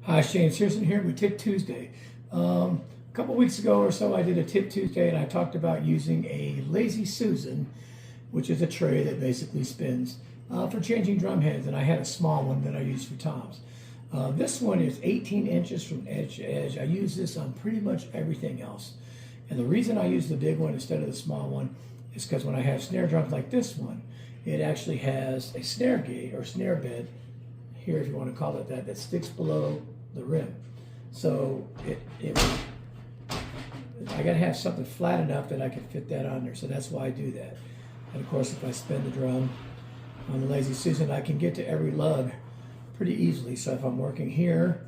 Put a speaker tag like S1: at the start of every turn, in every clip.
S1: Hi, Shane Searson here with Tip Tuesday. A couple weeks ago or so, I did a Tip Tuesday and I talked about using a Lazy Susan, which is a tray that basically spins for changing drum heads. And I had a small one that I use for toms. This one is 18 inches from edge to edge. I use this on pretty much everything else. And the reason I use the big one instead of the small one is because when I have snare drums like this one, it actually has a snare gate or snare bed here, if you want to call it that, that sticks below the rim. So I gotta have something flat enough that I can fit that on there. So that's why I do that. And of course, if I spin the drum on the Lazy Susan, I can get to every lug pretty easily. So if I'm working here,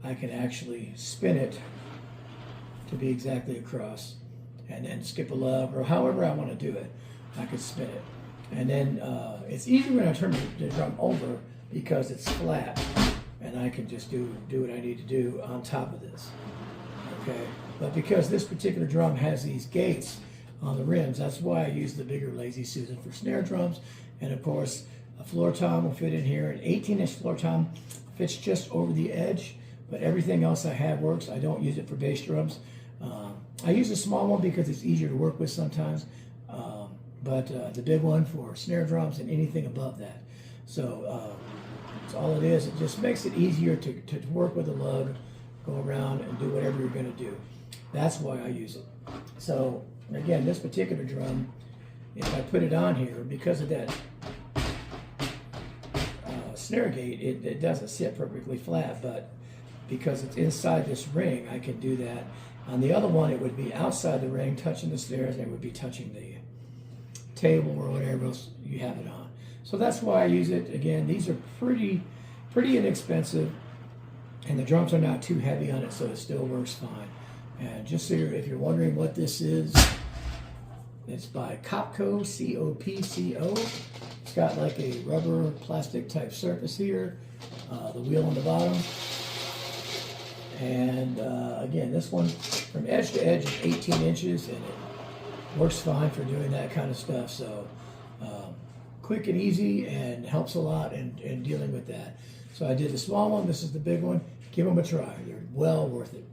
S1: I can actually spin it to be exactly across and then skip a lug, or however I want to do it, I can spin it. And then it's easier when I turn the drum over because it's flat and I can just do what I need to do on top of this. Okay, but because this particular drum has these gates on the rims, that's why I use the bigger Lazy Susan for snare drums. And of course, a floor tom will fit in here. An 18-inch floor tom fits just over the edge, but everything else I have works. I don't use it for bass drums. I use a small one because it's easier to work with sometimes, but the big one for snare drums and anything above that. So that's all it is. It just makes it easier to work with a lug, go around and do whatever you're going to do. That's why I use it. So again, this particular drum, if I put it on here, because of that snare gate, it doesn't sit perfectly flat, but because it's inside this ring, I can do that. On the other one, it would be outside the ring, touching the snares, and it would be touching the table or whatever else you have it on. So that's why I use it. Again, these are pretty inexpensive, and the drums are not too heavy on it, so it still works fine. And just so if you're wondering what this is, it's by Copco, C-O-P-C-O. It's got like a rubber plastic type surface here, the wheel on the bottom. And again, this one from edge to edge is 18 inches, and it works fine for doing that kind of stuff. So quick and easy, and helps a lot in dealing with that. So I did the small one. This is the big one. Give them a try. They're well worth it.